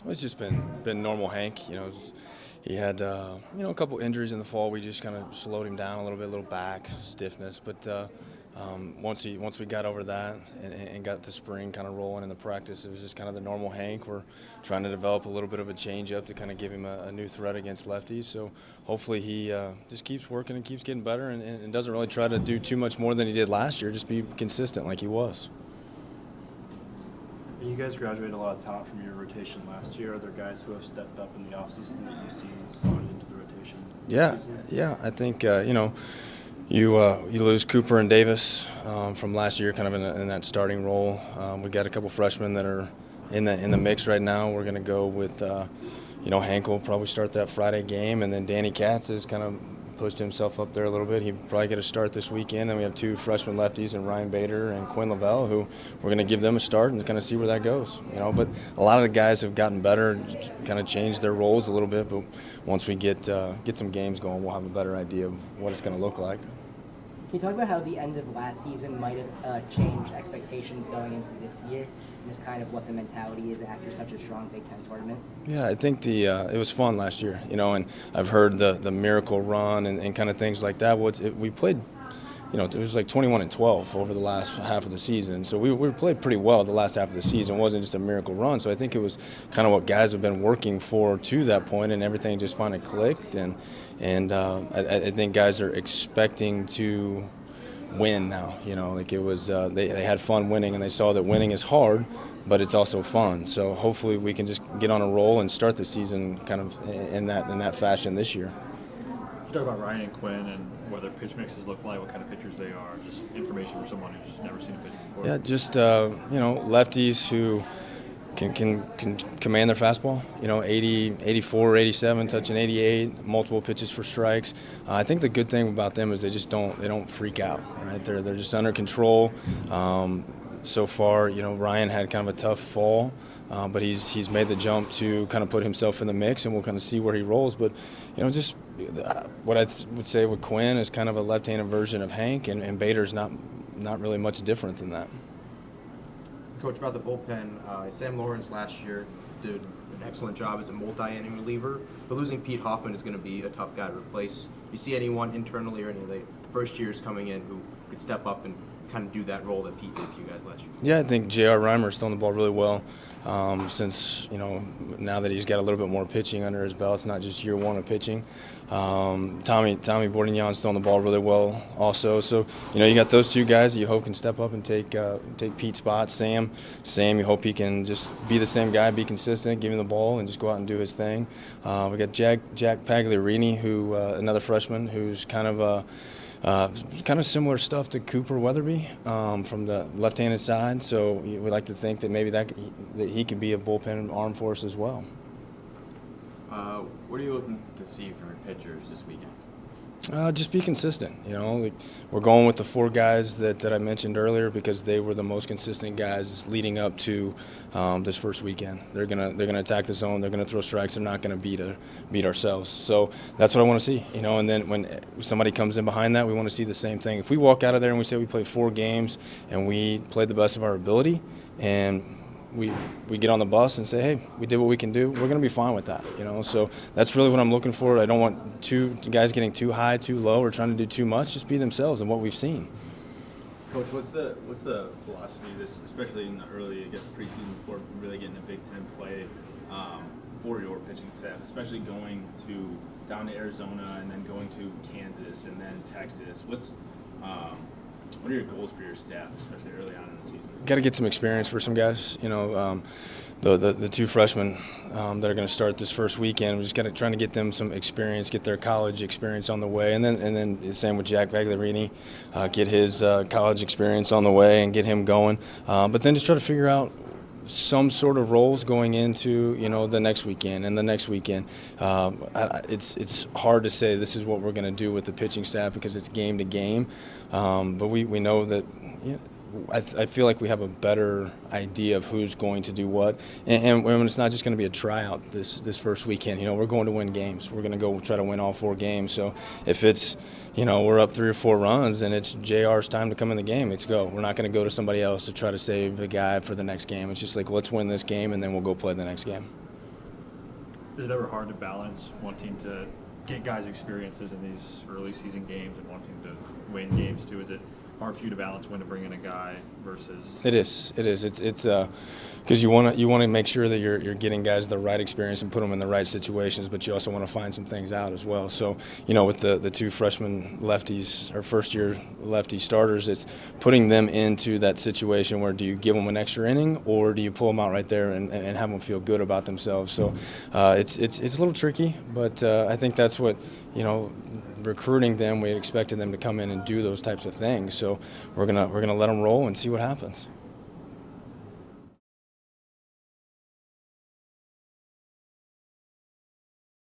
It's just been normal Hank. He had a couple injuries in the fall. We just kind of slowed him down a little bit, a little back stiffness. But once we got over that and got the spring kind of rolling in the practice, it was just kind of the normal Hank. We're trying to develop a little bit of a change up to kind of give him a new threat against lefties. So hopefully he just keeps working and keeps getting better and doesn't really try to do too much more than he did last year. Just be consistent like he was. You guys graduated a lot of talent from your rotation last year. Are there guys who have stepped up in the offseason that you see slotted into the rotation this season? Yeah. I think you lose Cooper and Davis from last year, kind of in that starting role. We got a couple freshmen that are in the mix right now. We're going to go with Hank will probably start that Friday game, and then Danny Katz has kind of pushed himself up there a little bit. He'll probably get a start this weekend. And we have two freshman lefties, and Ryan Bader and Quinn Lavelle, who we're going to give them a start and kind of see where that goes. But a lot of the guys have gotten better, kind of changed their roles a little bit. But once we get some games going, we'll have a better idea of what it's going to look like. Can you talk about how the end of last season might have changed expectations going into this year, and just kind of what the mentality is after such a strong Big Ten tournament? Yeah, I think it was fun last year, and I've heard the miracle run and kind of things like that. We played, it was like 21-12 over the last half of the season. So we played pretty well the last half of the season. It wasn't just a miracle run. So I think it was kind of what guys have been working for to that point, and everything just finally clicked. And I think guys are expecting to win now. It was they had fun winning, and they saw that winning is hard, but it's also fun. So hopefully we can just get on a roll and start the season kind of in that fashion this year. You talk about Ryan and Quinn and what their pitch mixes look like, what kind of pitchers they are, just information for someone who's never seen a pitch before. Yeah, just lefties who can command their fastball. 80, 84, 87, touching 88, multiple pitches for strikes. I think the good thing about them is they don't freak out. Right, they're just under control. So far, Ryan had kind of a tough fall, but he's made the jump to kind of put himself in the mix, and we'll kind of see where he rolls. But just what I would say with Quinn is kind of a left-handed version of Hank, and Bader's not really much different than that. Coach, about the bullpen, Sam Lawrence last year did an excellent job as a multi-inning reliever, but losing Pete Hoffman is going to be a tough guy to replace. You see anyone internally or any of the first years coming in who could step up and kind of do that role that Pete did for you guys last year? Yeah, I think J.R. Reimer's throwing the ball really well since, now that he's got a little bit more pitching under his belt. It's not just year one of pitching. Tommy Bordignon's throwing the ball really well also. So, you got those two guys that you hope can step up and take Pete's spot. Sam, you hope he can just be the same guy, be consistent, give him the ball, and just go out and do his thing. We got Jack Pagliarini, who another freshman who's kind of similar stuff to Cooper Weatherby from the left-handed side. So we like to think that maybe that he could be a bullpen arm for us as well. What are you looking to see from your pitchers this weekend? Just be consistent. We're going with the four guys that I mentioned earlier because they were the most consistent guys leading up to this first weekend. They're gonna attack the zone. They're gonna throw strikes. They're not gonna beat ourselves. So that's what I want to see. And then when somebody comes in behind that, we want to see the same thing. If we walk out of there and we say we played 4 games and we played the best of our ability, and we get on the bus and say, hey, we did what we can do, we're going to be fine with that, So that's really what I'm looking for. I don't want two guys getting too high, too low, or trying to do too much. Just be themselves and what we've seen. Coach, what's the philosophy of this, especially in the early, preseason before really getting a Big Ten play for your pitching staff, especially going down to Arizona and then going to Kansas and then Texas? What are your goals for your staff, especially early on in the season? Got to get some experience for some guys. The two freshmen that are going to start this first weekend. We just trying to get them some experience, get their college experience on the way, and then the same with Jack Pagliarini, get his college experience on the way and get him going. But then just try to figure out some sort of roles going into the next weekend and the next weekend. It's hard to say this is what we're going to do with the pitching staff because it's game to game, but we know that. I feel like we have a better idea of who's going to do what, and it's not just going to be a tryout this first weekend. We're going to win games. We're going to go try to win all 4 games. So if it's we're up 3 or 4 runs and it's JR's time to come in the game, let's go. We're not going to go to somebody else to try to save the guy for the next game. It's just like, let's win this game and then we'll go play the next game. Is it ever hard to balance wanting to get guys experiences in these early season games and wanting to win games too? Is it hard for you to balance when to bring in a guy versus? It is. It's because you want to make sure that you're getting guys the right experience and put them in the right situations, but you also want to find some things out as well. So with the two freshman lefties or first year lefty starters, it's putting them into that situation where do you give them an extra inning or do you pull them out right there and have them feel good about themselves. So it's a little tricky, but I think that's what recruiting them, we expected them to come in and do those types of things. So we're gonna let them roll and see what happens.